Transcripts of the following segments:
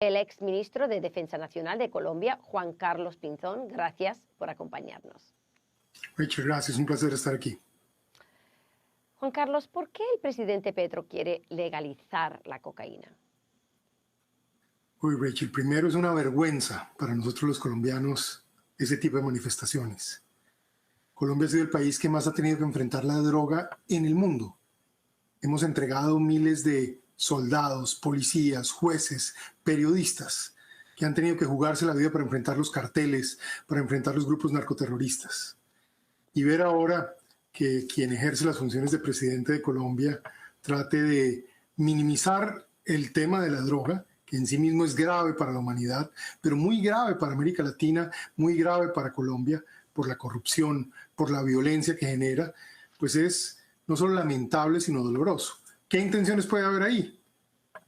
El exministro de Defensa Nacional de Colombia, Juan Carlos Pinzón. Gracias por acompañarnos. Rachel, gracias. Un placer estar aquí. Juan Carlos, ¿por qué el presidente Petro quiere legalizar la cocaína? Uy, Rachel, primero es una vergüenza para nosotros los colombianos ese tipo de manifestaciones. Colombia ha sido el país que más ha tenido que enfrentar la droga en el mundo. Hemos entregado miles de soldados, policías, jueces, periodistas que han tenido que jugarse la vida para enfrentar los carteles, para enfrentar los grupos narcoterroristas. Y ver ahora que quien ejerce las funciones de presidente de Colombia trate de minimizar el tema de la droga, que en sí mismo es grave para la humanidad, pero muy grave para América Latina, muy grave para Colombia, por la corrupción, por la violencia que genera, pues es no solo lamentable, sino doloroso. ¿Qué intenciones puede haber ahí?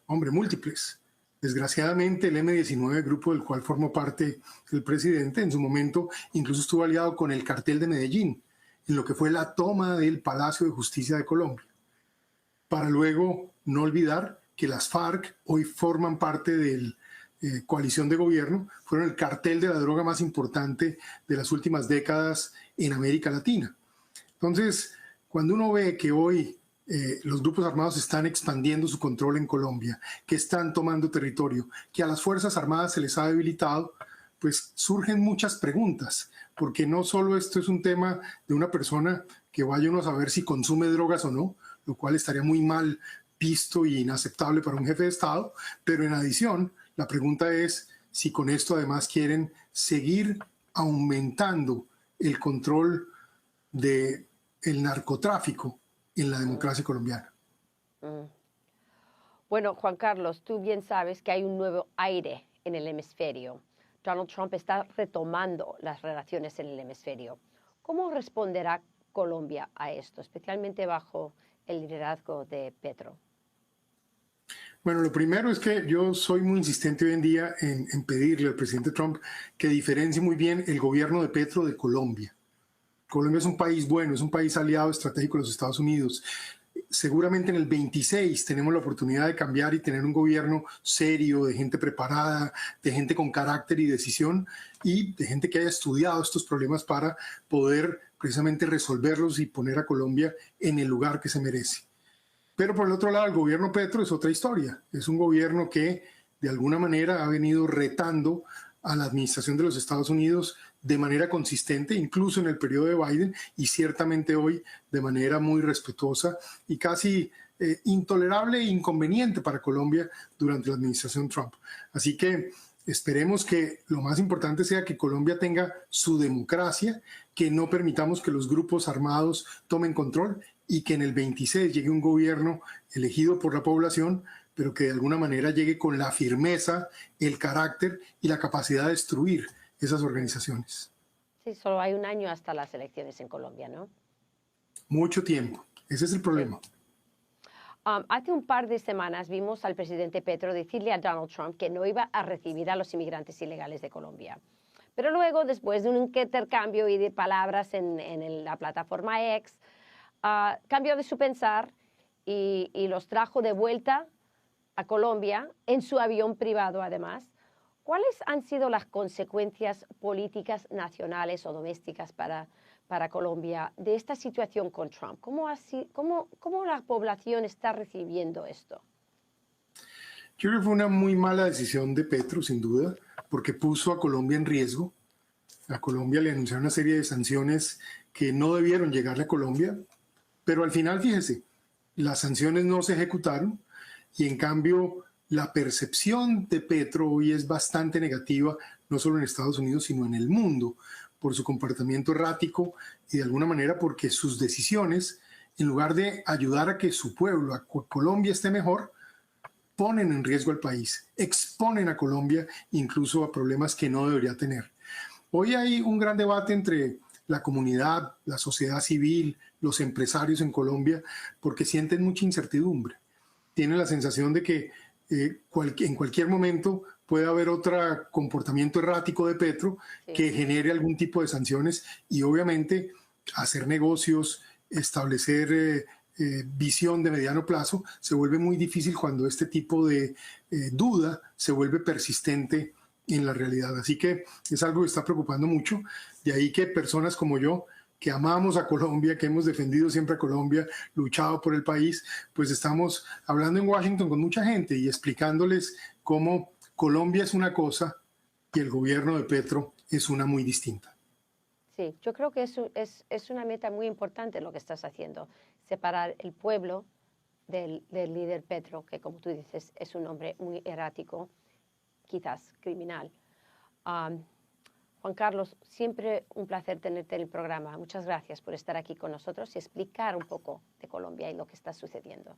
Hombre, múltiples. Desgraciadamente, el M-19, grupo del cual formó parte el presidente, en su momento incluso estuvo aliado con el cartel de Medellín, en lo que fue la toma del Palacio de Justicia de Colombia. Para luego no olvidar que las FARC hoy forman parte de la coalición de gobierno, fueron el cartel de la droga más importante de las últimas décadas en América Latina. Entonces, cuando uno ve que hoy los grupos armados están expandiendo su control en Colombia, que están tomando territorio, que a las Fuerzas Armadas se les ha debilitado, pues surgen muchas preguntas, porque no solo esto es un tema de una persona que vaya uno a saber si consume drogas o no, lo cual estaría muy mal visto y inaceptable para un jefe de Estado, pero en adición, la pregunta es si con esto además quieren seguir aumentando el control del narcotráfico en la democracia colombiana. Bueno, Juan Carlos, tú bien sabes que hay un nuevo aire en el hemisferio. Donald Trump está retomando las relaciones en el hemisferio. ¿Cómo responderá Colombia a esto, especialmente bajo el liderazgo de Petro? Bueno, lo primero es que yo soy muy insistente hoy en día en pedirle al presidente Trump que diferencie muy bien el gobierno de Petro de Colombia. Colombia es un país bueno, es un país aliado estratégico de los Estados Unidos. Seguramente en el 26 tenemos la oportunidad de cambiar y tener un gobierno serio, de gente preparada, de gente con carácter y decisión y de gente que haya estudiado estos problemas para poder precisamente resolverlos y poner a Colombia en el lugar que se merece. Pero por el otro lado, el gobierno Petro es otra historia. Es un gobierno que de alguna manera ha venido retando a la administración de los Estados Unidos de manera consistente, incluso en el periodo de Biden, y ciertamente hoy de manera muy respetuosa y casi intolerable e inconveniente para Colombia durante la administración Trump. Así que esperemos que lo más importante sea que Colombia tenga su democracia, que no permitamos que los grupos armados tomen control y que en el 26 llegue un gobierno elegido por la población, pero que de alguna manera llegue con la firmeza, el carácter y la capacidad de destruir esas organizaciones. Sí, solo hay un año hasta las elecciones en Colombia, ¿no? Mucho tiempo. Ese es el problema. Sí. Hace un par de semanas vimos al presidente Petro decirle a Donald Trump que no iba a recibir a los inmigrantes ilegales de Colombia. Pero luego, después de un intercambio y de palabras en la plataforma X, cambió de su pensar y los trajo de vuelta a Colombia en su avión privado, además. ¿Cuáles han sido las consecuencias políticas nacionales o domésticas para Colombia de esta situación con Trump? ¿Cómo la población está recibiendo esto? Yo creo que fue una muy mala decisión de Petro, sin duda, porque puso a Colombia en riesgo. A Colombia le anunciaron una serie de sanciones que no debieron llegarle a Colombia, pero al final, fíjese, las sanciones no se ejecutaron y en cambio la percepción de Petro hoy es bastante negativa, no solo en Estados Unidos, sino en el mundo, por su comportamiento errático y de alguna manera porque sus decisiones, en lugar de ayudar a que su pueblo, a Colombia esté mejor, ponen en riesgo al país, exponen a Colombia incluso a problemas que no debería tener. Hoy hay un gran debate entre la comunidad, la sociedad civil, los empresarios en Colombia, porque sienten mucha incertidumbre. Tienen la sensación de que en cualquier momento puede haber otro comportamiento errático de Petro que genere algún tipo de sanciones y obviamente hacer negocios, establecer visión de mediano plazo, se vuelve muy difícil cuando este tipo de duda se vuelve persistente en la realidad. Así que es algo que está preocupando mucho. De ahí que personas como yo, que amamos a Colombia, que hemos defendido siempre a Colombia, luchado por el país, pues estamos hablando en Washington con mucha gente y explicándoles cómo Colombia es una cosa y el gobierno de Petro es una muy distinta. Sí, yo creo que es una meta muy importante lo que estás haciendo, separar el pueblo del líder Petro, que como tú dices es un hombre muy errático, quizás criminal. Juan Carlos, siempre un placer tenerte en el programa. Muchas gracias por estar aquí con nosotros y explicar un poco de Colombia y lo que está sucediendo.